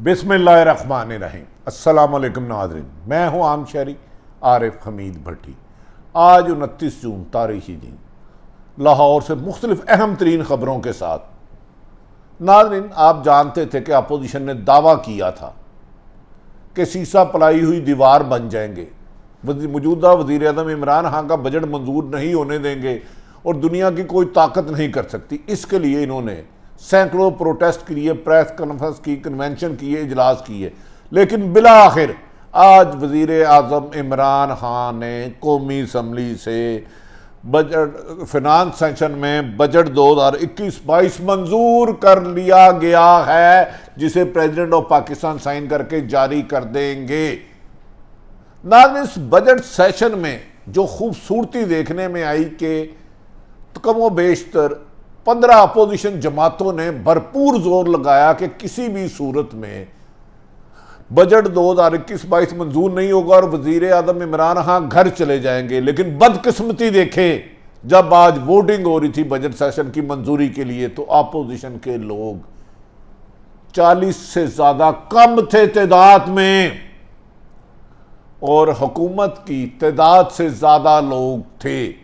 बिस्मिल्लाहिर्रहमानिर्रहीम। अस्सलाम वालेकुम नाज़रीन, मैं हूँ आम शहरी आरिफ हमीद भट्टी। आज 29 जून तारीखी दिन लाहौर से मुख्तलिफ अहम तरीन ख़बरों के साथ। नाज़रीन, आप जानते थे कि अपोजिशन ने दावा किया था कि सीसा पलाई हुई दीवार बन जाएंगे, मौजूदा वज़ीर आज़म इमरान खान का बजट मंजूर नहीं होने देंगे और दुनिया की कोई ताकत नहीं कर सकती। इसके लिए इन्होंने सैकड़ों प्रोटेस्ट किए, प्रेस कॉन्फ्रेंस की, कन्वेंशन किए, इजलास किए, लेकिन बिला आखिर आज वज़ीर आज़म इमरान खान ने कौमी असम्बली से बजट फिनांस सेशन में बजट 2021-22 मंजूर कर लिया गया है, जिसे प्रेसिडेंट ऑफ पाकिस्तान साइन करके जारी कर देंगे। नाज़रीन, इस बजट सेशन में जो खूबसूरती देखने में आई कि कमो बेशतर 15 अपोजिशन जमातों ने भरपूर जोर लगाया कि किसी भी सूरत में बजट 2021-22 मंजूर नहीं होगा और वजीर आज़म इमरान खान घर चले जाएंगे। लेकिन बदकिस्मती देखें, जब आज वोटिंग हो रही थी बजट सेशन की मंजूरी के लिए, तो अपोजिशन के लोग 40 से ज़्यादा कम थे तादाद में और हुकूमत की तादाद से ज़्यादा लोग थे।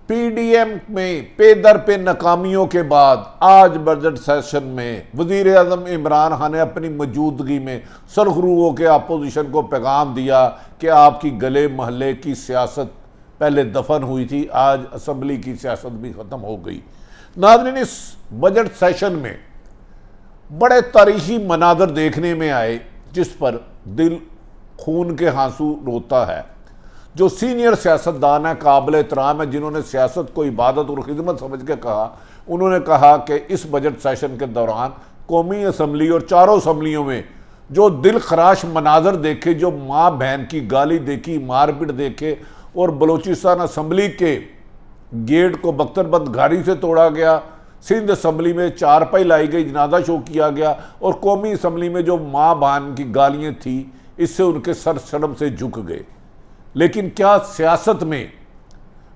पीडीएम में पे दर पे नाकामियों के बाद आज बजट सेशन में वज़ीर आज़म इमरान खान ने अपनी मौजूदगी में सरखरुओं के अपोजिशन को पैगाम दिया कि आपकी गले महल्ले की सियासत पहले दफन हुई थी, आज असम्बली की सियासत भी ख़त्म हो गई। नाज़रीन, इस बजट सेशन में बड़े तारीखी मनाज़र देखने में आए जिस पर दिल खून के आंसू रोता है। जो सीनियर सियासतदान है, काबिल एहतराम है, जिन्होंने सियासत को इबादत और खिदमत समझ के कहा, उन्होंने कहा कि इस बजट सेशन के दौरान कौमी असम्बली और चारों असम्बलियों में जो दिल खराश मनाजर देखे, जो माँ बहन की गाली देखी, मारपीट देखे और बलूचिस्तान असम्बली के गेट को बख्तरबंद गाड़ी से तोड़ा गया, सिंध असम्बली में चारपाई लाई गई, जनाजा शो किया गया और कौमी असम्बली में जो माँ बहन की गालियाँ थी, इससे उनके सर शर्म से झुक गए। लेकिन क्या सियासत में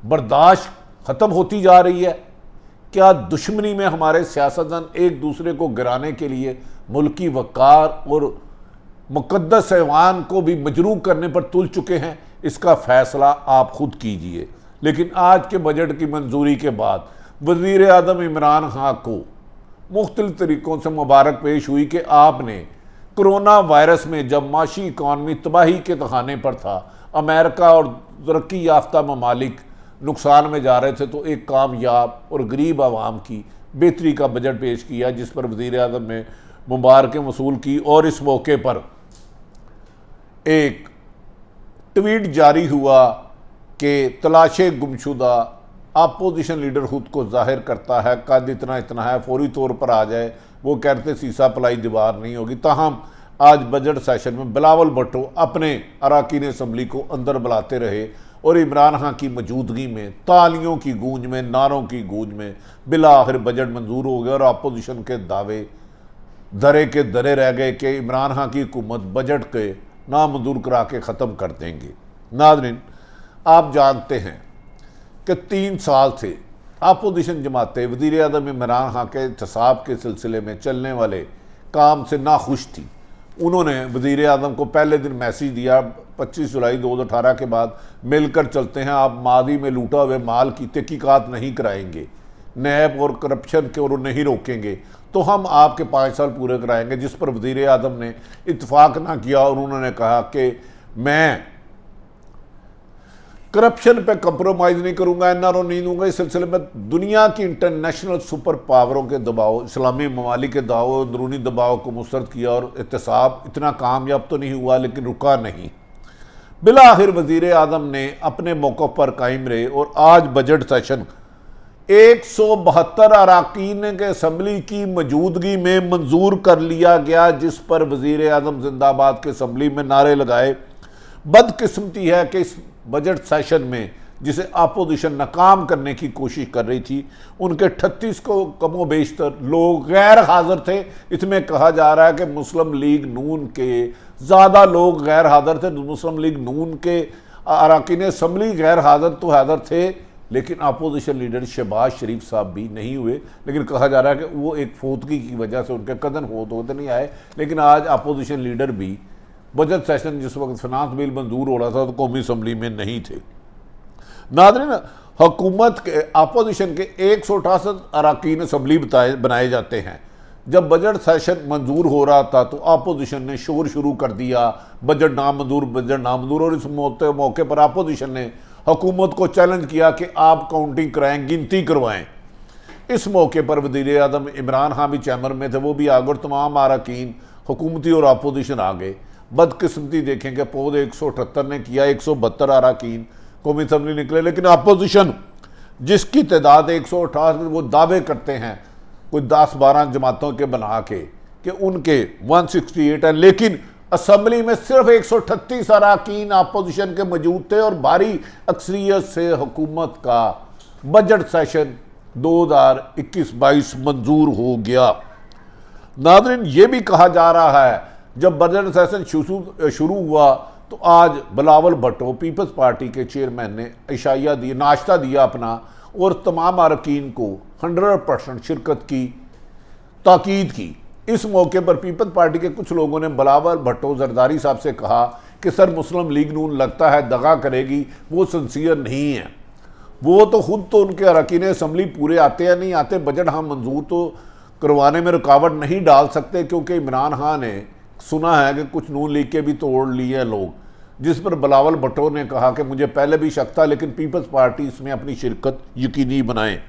बर्दाश्त ख़त्म होती जा रही है? क्या दुश्मनी में हमारे सियासतदान एक दूसरे को गिराने के लिए मुल्की वक़ार और मुक़द्दस ऐवान को भी मजरूह करने पर तुल चुके हैं? इसका फ़ैसला आप खुद कीजिए। लेकिन आज के बजट की मंजूरी के बाद वज़ीर आज़म इमरान खान को मुख्तलिफ़ तरीक़ों से मुबारक पेश हुई कि आपने कोरोना वायरस में जब माशी इकॉनमी तबाही के तखाने पर था, अमेरिका और तरक्की याफ्ता ममालिक नुकसान में जा रहे थे, तो एक कामयाब और गरीब आवाम की बेहतरी का बजट पेश किया, जिस पर वज़ीर आज़म ने मुबारकें वसूल की। और इस मौके पर एक ट्वीट जारी हुआ कि तलाशे गुमशुदा अपोजिशन लीडर खुद को जाहिर करता है, कद इतना इतना है, फौरी तौर पर आ जाए। वो कहते सीसा पलाई दीवार नहीं होगी। ताहम आज बजट सेशन में बिलावल भुट्टो अपने अरकान असम्बली को अंदर बुलाते रहे और इमरान खान की मौजूदगी में तालियों की गूंज में, नारों की गूंज में बिला आखिर बजट मंजूर हो गया और अपोजिशन के दावे धरे के धरे रह गए कि इमरान खान की हुकूमत बजट के नामंजूर करा के ख़त्म कर देंगे। नाज़रीन, आप जानते हैं कि 3 साल से अपोजिशन जमातें वज़ीर आज़म इमरान खान के एहतसाब के सिलसिले में चलने वाले काम से नाखुश थी। उन्होंने वज़ीर आज़म को पहले दिन मैसेज दिया 25 जुलाई 2018 के बाद, मिलकर चलते हैं, आप मादी में लूटा हुए माल की तहकीकात नहीं कराएंगे, नैब और करप्शन के और नहीं रोकेंगे, तो हम आपके 5 साल पूरे कराएंगे। जिस पर वज़ीर आज़म ने इत्तफाक ना किया और उन्होंने कहा कि मैं करप्शन पे कंप्रोमाइज़ नहीं करूँगा, एनआरओ नहीं दूंगा। इस सिलसिले में दुनिया की इंटरनेशनल सुपर पावरों के दबाव, इस्लामी ममालिक के दबाव, अंदरूनी दबाव को मुस्तरद किया और एहतसाब इतना कामयाब तो नहीं हुआ, लेकिन रुका नहीं। बिला आखिर वज़ीर आज़म ने अपने मौक़िफ़ पर कायम रहे और आज बजट सेशन 172 अरकान के असम्बली की मौजूदगी में मंजूर कर लिया गया, जिस पर वज़ीर आज़म जिंदाबाद के असम्बली में नारे लगाए। बदकिस्मती है कि इस बजट सेशन में जिसे अपोजिशन नाकाम करने की कोशिश कर रही थी, उनके 38 को कमो बेशतर लोग गैर हाज़िर थे। इसमें कहा जा रहा है कि मुस्लिम लीग नून के ज़्यादा लोग गैर हाज़िर थे। मुस्लिम लीग नून के अरकान असम्बली गैर हाज़िर तो हाज़िर थे, लेकिन अपोजिशन लीडर शहबाज शरीफ साहब भी नहीं हुए। लेकिन कहा जा रहा है कि वो एक फोतगी की वजह से उनके कदम होते नहीं आए। लेकिन आज अपोजिशन लीडर भी बजट सेशन जिस वक्त फिनांस बिल मंजूर हो रहा था तो कौमी असम्बली में नहीं थे। नाज़रीन, हुकूमत के अपोजिशन के 168 अरकान असम्बली बनाए जाते हैं। जब बजट सेशन मंजूर हो रहा था तो अपोजिशन ने शोर शुरू कर दिया, बजट नामंजूर। और इस मौके पर अपोजिशन ने हुकूमत को चैलेंज किया कि आप काउंटिंग कराएं, गिनती करवाएं। इस मौके पर वज़ीर आज़म इमरान खान भी चैम्बर में थे, वो भी आगे और तमाम अरकान हुकूमती और अपोजिशन आ गए। बदकिस्मती देखेंगे पौध 178 ने किया, 172 अरकान कौमी असम्बली निकले। लेकिन अपोजिशन जिसकी तादाद 168 वो दावे करते हैं कोई 10-12 जमातों के बना के कि उनके 168 हैं, लेकिन असम्बली में सिर्फ 138 अरकान अपोजिशन के मौजूद थे और भारी अक्सरियत से हुकूमत का बजट सेशन 2021-22 मंजूर हो गया। नाज़रीन, ये भी कहा जा रहा है जब बजट सेशन शुरू हुआ तो आज बिलावल भुट्टो पीपल्स पार्टी के चेयरमैन ने इशाया दिया, नाश्ता दिया अपना और तमाम अरकान को 100% शिरकत की ताकीद की। इस मौके पर पीपल्स पार्टी के कुछ लोगों ने बिलावल भुट्टो जरदारी साहब से कहा कि सर मुस्लिम लीग नून लगता है दगा करेगी, वो सिंसियर नहीं है। वो तो खुद तो उनके अरकान असम्बली पूरे आते या नहीं आते, बजट हम मंजूर तो करवाने में रुकावट नहीं डाल सकते, क्योंकि इमरान खान ने सुना है कि कुछ नून लीग के भी तोड़ लिए लोग। जिस पर बिलावल भुट्टो ने कहा कि मुझे पहले भी शक था, लेकिन पीपल्स पार्टी इसमें अपनी शिरकत यकीनी बनाए।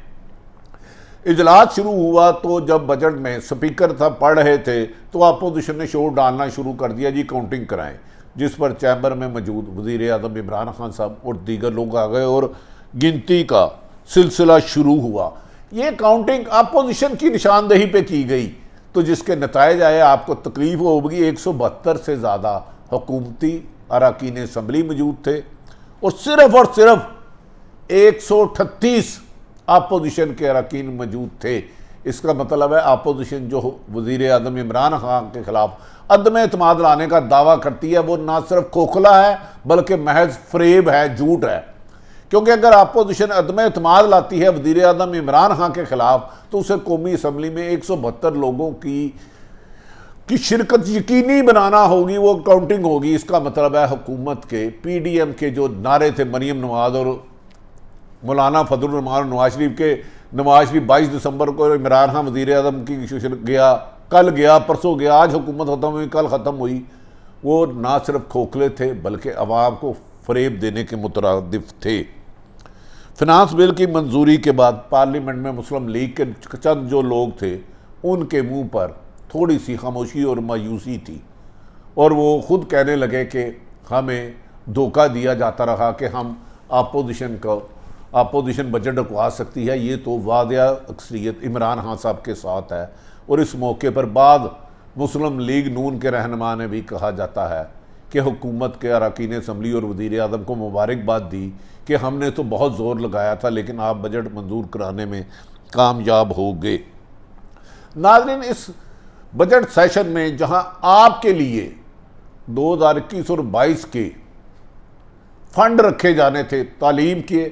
इजलास शुरू हुआ तो जब बजट में स्पीकर था पढ़ रहे थे तो अपोजिशन ने शोर डालना शुरू कर दिया, जी काउंटिंग कराएं। जिस पर चैम्बर में मौजूद वज़ीर आज़म इमरान खान साहब और दीगर लोग आ गए और गिनती का सिलसिला शुरू हुआ। ये काउंटिंग अपोजिशन की निशानदेही पे की गई तो जिसके नतायज आए आपको तकलीफ होगी। 172 से ज़्यादा हुकूमती अरकान असम्बली मौजूद थे और सिर्फ 138 अपोजिशन के अरकान मौजूद थे। इसका मतलब है अपोजिशन जो वज़ीर आज़म इमरान खान के खिलाफ अदम एतमाद लाने का दावा करती है वो ना सिर्फ खोखला है बल्कि महज फ्रेब है, झूठ है। क्योंकि अगर अपोजिशन अदम एतमाद लाती है वज़ीर आज़म इमरान खान के खिलाफ तो उसे कौमी असम्बली में 172 लोगों की शिरकत यकीनी बनाना होगी, वो काउंटिंग होगी। इसका मतलब है हुकूमत के PDM के जो नारे थे मरीम नवाज और मौलाना फजलुर रहमान नवाज शरीफ के, नवाज शरीफ 22 दिसंबर को इमरान खान वज़ीर आज़म की गया, कल गया, परसों गया, आज हुकूमत ख़त्म हुई, कल ख़त्म हुई, वो ना सिर्फ खोखले थे बल्कि अवाम को फ़रेब देने के मुतरादिफ थे। फिनांस बिल की मंजूरी के बाद पार्लियामेंट में मुस्लिम लीग के चंद जो लोग थे उनके मुंह पर थोड़ी सी खामोशी और मायूसी थी और वो खुद कहने लगे कि हमें धोखा दिया जाता रहा कि हम अपोजिशन बजट रुकवा सकती है। ये तो वादिया अक्सरियत इमरान खान साहब के साथ है। और इस मौके पर बाद मुस्लिम लीग नून के रहनुमा ने भी कहा जाता है कि हुकूमत के अरकान असम्बली और वज़ीर आज़म को मुबारकबाद दी कि हमने तो बहुत ज़ोर लगाया था लेकिन आप बजट मंजूर कराने में कामयाब हो गए। नाज़रीन, इस बजट सेशन में जहां आपके लिए 2021 और 22 के फंड रखे जाने थे, तालीम के,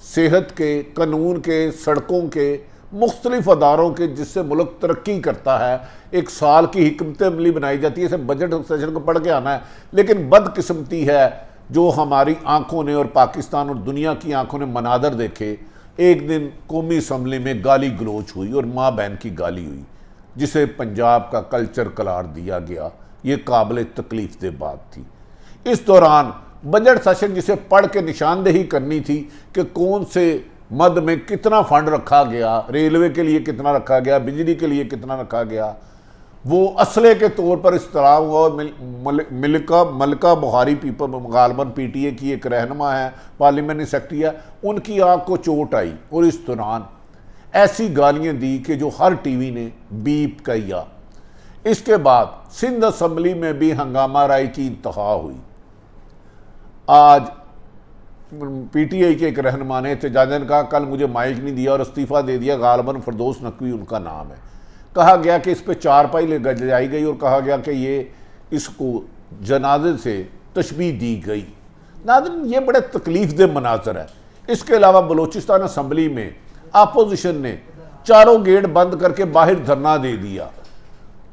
सेहत के, कानून के, सड़कों के, मुख्तलिफ अदारों के जिससे मुल्क तरक्की करता है, एक साल की हिकमत अमली बनाई जाती है, इसे बजट सेशन को पढ़ के आना है। लेकिन बदकिस्मती है जो हमारी आंखों ने और पाकिस्तान और दुनिया की आंखों ने मनादर देखे। एक दिन कौमी असम्बली में गाली गलोच हुई और माँ बहन की गाली हुई जिसे पंजाब का कल्चर करार दिया गया। ये काबिल तकलीफ दे बात थी। इस दौरान बजट सेशन जिसे पढ़ के निशानदेही करनी थी कि कौन से मद में कितना फंड रखा गया, रेलवे के लिए कितना रखा गया, बिजली के लिए कितना रखा गया, वो असले के तौर पर इस तरह हुआ। मलका बुखारी गालबन PTA की एक रहनुमा है, पार्लियामेंट्री सेक्रेटरी है, उनकी आँख को चोट आई और इस दौरान ऐसी गालियाँ दी कि जो हर TV ने बीप किया। इसके बाद सिंध असम्बली में भी हंगामा राय की इंतहा हुई। आज PTI के एक रहनुमा ने एहतजाजन कहा कल मुझे माइक नहीं दिया और इस्तीफ़ा दे दिया। गालबन फरदौस नकवी उनका नाम है। कहा गया कि इस पर चारपाई लगाई गई और कहा गया कि ये इसको जनाजे से तशबीह दी गई। नाज़रीन, ये बड़े तकलीफ दे मनाजर है। इसके अलावा बलूचिस्तान असम्बली में अपोजिशन ने चारों गेट बंद करके बाहर धरना दे दिया।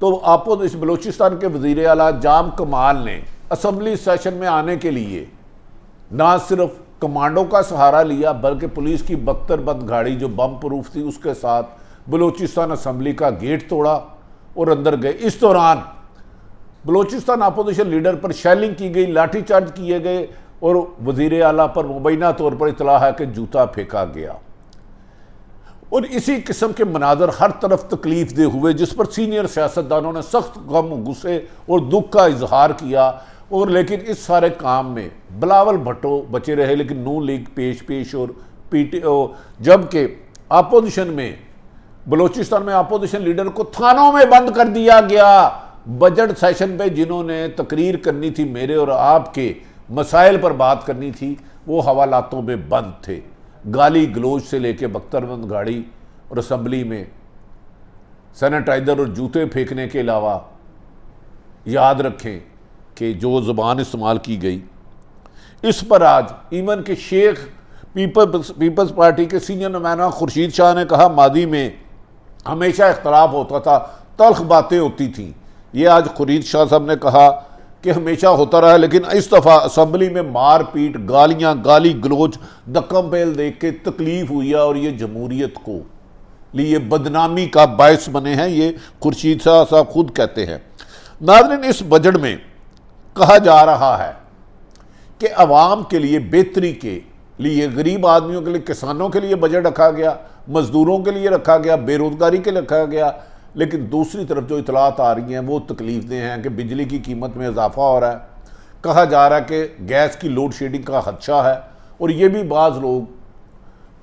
तो अपोजिशन बलूचिस्तान के वज़ीर आला जाम कमाल ने असम्बली सेशन में आने के लिए ना सिर्फ कमांडो का सहारा लिया बल्कि पुलिस की बख्तर बंद गाड़ी जो बम प्रूफ थी उसके साथ बलूचिस्तान असम्बली का गेट तोड़ा और अंदर गए। इस दौरान बलूचिस्तान अपोजिशन लीडर पर शेलिंग की गई, लाठीचार्ज किए गए और वज़ीर आला पर मुबैना तौर पर इतला है कि जूता फेंका गया। और इसी किस्म के मनाजर हर तरफ तकलीफ दे हुए जिस पर सीनियर सियासतदानों ने सख्त गम, गुस्से और दुख का इजहार किया। और लेकिन इस सारे काम में बिलावल भुट्टो बचे रहे, लेकिन नून लीग पेश और PTO, जबकि अपोजिशन में बलूचिस्तान में अपोजिशन लीडर को थानों में बंद कर दिया गया। बजट सेशन पे जिन्होंने तकरीर करनी थी, मेरे और आपके मसाइल पर बात करनी थी, वो हवालातों में बंद थे। गाली गलोच से लेके बख्तरबंद गाड़ी और असम्बली में सैनिटाइजर और जूते फेंकने के अलावा याद रखें कि जो ज़ुबान इस्तेमाल की गई, इस पर आज इवन के शेख पीपल्स पार्टी के सीनियर नुमाइंदा खुर्शीद शाह ने कहा मादी में हमेशा इख्तलाफ होता था, तल्ख बातें होती थीं। ये आज खुर्शीद शाह साहब ने कहा कि हमेशा होता रहा, लेकिन इस दफ़ा असम्बली में मार पीट, गालियाँ, गाली गलोच, दक्कम पेल देख के तकलीफ हुई है और ये जमहूरियत को लिए बदनामी का बायस बने हैं। ये खुर्शीद शाह साहब खुद कहते हैं। नाज़रीन, इस बजट में कहा जा रहा है कि अवाम के लिए बेहतरी के लिए, गरीब आदमियों के लिए, किसानों के लिए बजट रखा गया, मजदूरों के लिए रखा गया, बेरोजगारी के लिए रखा गया। लेकिन दूसरी तरफ जो इतलात आ रही हैं वो तकलीफदेह हैं कि बिजली की कीमत में इजाफा हो रहा है। कहा जा रहा है कि गैस की लोड शेडिंग का खदशा है। और ये भी बाज़ लोग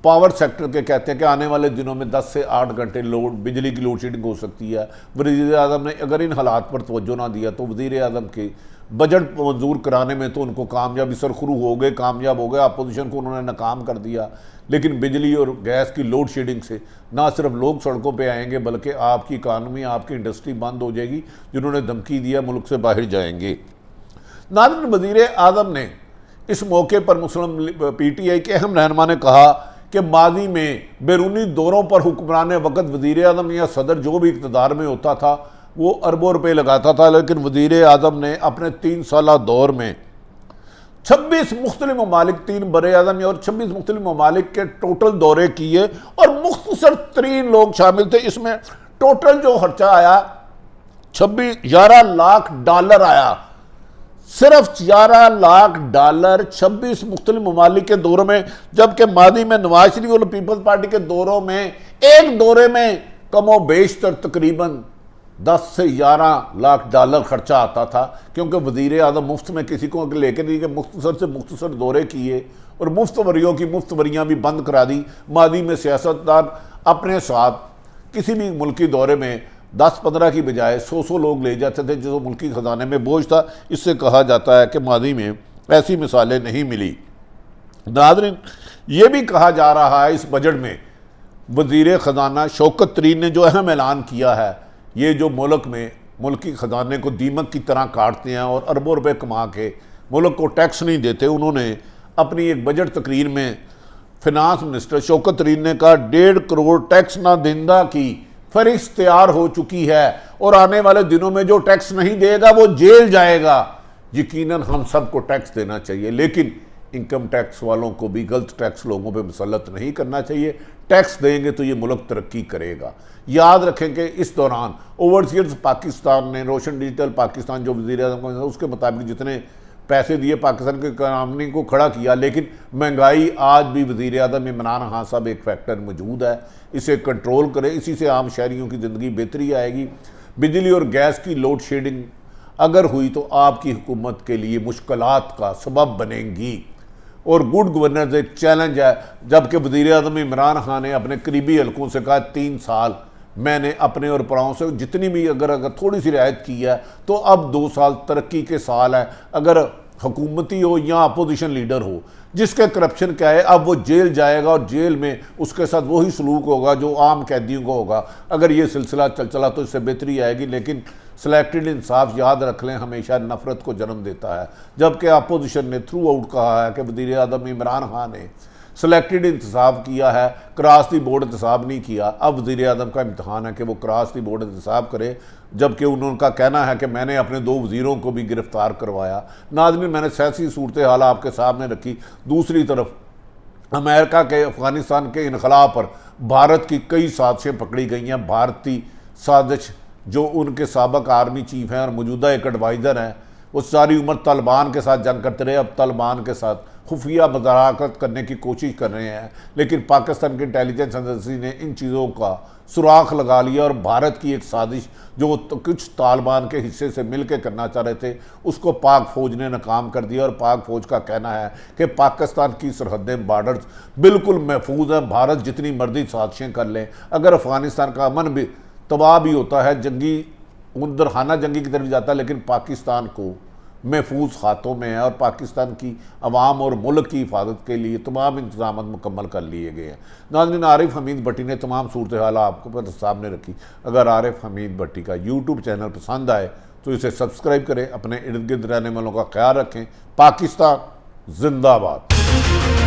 पावर सेक्टर के कहते हैं कि आने वाले दिनों में 10 से 8 घंटे बिजली की लोड शेडिंग हो सकती है। वज़ीर आज़म ने अगर इन हालात पर तवज्जो ना दिया तो वज़ीर आज़म के बजट मंजूर कराने में तो उनको कामयाबी सरखरू हो गए, कामयाब हो गए। अपोजिशन को उन्होंने नाकाम कर दिया। लेकिन बिजली और गैस की लोड शेडिंग से ना सिर्फ लोग सड़कों पे आएंगे बल्कि आपकी इकानमी, आपकी इंडस्ट्री बंद हो जाएगी। जिन्होंने धमकी दिया मुल्क से बाहर जाएंगे। नाज़रीन, वज़ीर आज़म ने इस मौके पर मुस्लिम PTI के अहम रहनुमा ने कहा कि माजी में बैरूनी दौरों पर हुक्मरान वक़्त वज़ीर आज़म या सदर जो भी इक़्तिदार में होता था वो अरबों रुपए लगाता था। लेकिन वज़ीर आज़म ने अपने 3 साला दौर में 26 मुख्तलिफ ममालिक, 3 बर-ए-आज़म और 26 मुख्तलिफ ममालिक के टोटल दौरे किए और मुख्तसर तरीन लोग शामिल थे। इसमें टोटल जो खर्चा आया 11 लाख डॉलर आया। सिर्फ 11 लाख डॉलर 26 मुख्तलिफ ममालिक के दौरों में, जबकि मादी में नवाज शरीफ और पीपल्स पार्टी के दौरों में एक दौरे में कमो बेशतर तकरीबन 10 से 11 लाख डॉलर खर्चा आता था। क्योंकि वज़ीर आज़म मुफ्त में किसी को लेकर नहीं, कि मुख्तसर से मुख्तसर दौरे किए और मुफ्त वरियों की मुफ्त वरियाँ भी बंद करा दी। मादी में सियासतदान अपने साथ किसी भी मुल्की दौरे में 10-15 की बजाय 100 लोग ले जाते थे, जो मुल्की ख़जाने में बोझ था। इससे कहा जाता है कि मादी में ऐसी मिसालें नहीं मिली। नाज़रीन, ये भी कहा जा रहा है इस बजट में वज़ीर ख़जाना शौकत तरीन ने जो अहम ऐलान किया है, ये जो मुल्क की ख़जाने को दीमक की तरह काटते हैं और अरबों रुपए कमा के मुल्क को टैक्स नहीं देते, उन्होंने अपनी एक बजट तकरीर में फिनांस मिनिस्टर शौकत तरीन ने कहा 1.5 करोड़ टैक्स ना देंदा की फहरिस्त तैयार हो चुकी है और आने वाले दिनों में जो टैक्स नहीं देगा वो जेल जाएगा। यकीनन हम सबको टैक्स देना चाहिए, लेकिन इनकम टैक्स वालों को भी गलत टैक्स लोगों पे मुसल्लत नहीं करना चाहिए। टैक्स देंगे तो ये मुल्क तरक्की करेगा। याद रखें कि इस दौरान ओवरसीज पाकिस्तान ने रोशन डिजिटल पाकिस्तान जो वज़ीर आज़म को उसके मुताबिक जितने पैसे दिए पाकिस्तान की इकॉनमी को खड़ा किया, लेकिन महंगाई आज भी वज़ीर आज़म इमरान खान साहब एक फैक्टर मौजूद है। इसे कंट्रोल करें, इसी से आम शहरियों की ज़िंदगी बेहतरी आएगी। बिजली और गैस की लोड शेडिंग अगर हुई तो आपकी हुकूमत के लिए मुश्किलात का सबब बनेंगी और गुड गवर्नेंस एक चैलेंज है। जबकि वज़ीर आज़म इमरान खान ने अपने करीबी हलकों से कहा 3 साल मैंने अपने और पराओं से जितनी भी अगर थोड़ी सी रियायत की है तो अब 2 साल तरक्की के साल है। अगर हुकूमती हो या अपोजिशन लीडर हो जिसके करप्शन क्या है, अब वो जेल जाएगा और जेल में उसके साथ वही सलूक होगा जो आम कैदियों को होगा। अगर ये सिलसिला चला तो इससे बेहतरी आएगी। लेकिन सिलेक्टेड इंसाफ याद रख लें हमेशा नफरत को जन्म देता है। जबकि अपोजिशन ने थ्रू आउट कहा है कि वज़ीर आज़म इमरान खान ने सिलेक्टेड इंतसाब किया है, क्रॉस दी बोर्ड इंतसाब नहीं किया। अब वज़ीर आज़म का इम्तहान है कि वो क्रॉस दी बोर्ड इंतसाब करे, जबकि उनका कहना है कि मैंने अपने 2 वज़ीरों को भी गिरफ्तार करवाया। नाज़रीन, मैंने सियासी सूरत हाल आपके सामने रखी। दूसरी तरफ अमेरिका के अफ़गानिस्तान के इनखला पर भारत की कई साजिशें पकड़ी गई हैं। भारतीय साजिश जो उनके साबिक़ आर्मी चीफ हैं और मौजूदा एक एडवाइज़र हैं, वो सारी उम्र तालिबान के साथ जंग करते रहे, अब तालिबान के साथ खुफिया मुज़ाकरात करने की कोशिश कर रहे हैं। लेकिन पाकिस्तान की इंटेलिजेंस एजेंसी ने इन चीज़ों का सुराख लगा लिया और भारत की एक साजिश जो कुछ तालिबान के हिस्से से मिल के करना चाह रहे थे, उसको पाक फ़ौज ने नाकाम कर दिया। और पाक फ़ौज का कहना है कि पाकिस्तान की सरहदें, बॉर्डर्स बिल्कुल महफूज हैं, भारत जितनी मर्जी साजिशें कर लें, अगर अफ़गानिस्तान का अमन भी तबाह भी होता है, जंगी उधर खाना जंगी की तरफ जाता है, लेकिन पाकिस्तान को महफूज हाथों में है और पाकिस्तान की अवाम और मुल्क की हिफाजत के लिए तमाम इंतजाम मुकम्मल कर लिए गए हैं। नाज़रीन, आरिफ हमीद भट्टी ने तमाम सूरत हाल आपको सामने रखी। अगर आरिफ हमीद भट्टी का यूट्यूब चैनल पसंद आए तो इसे सब्सक्राइब करें, अपने इर्द गिर्द रहने वालों का ख्याल रखें। पाकिस्तान जिंदाबाद।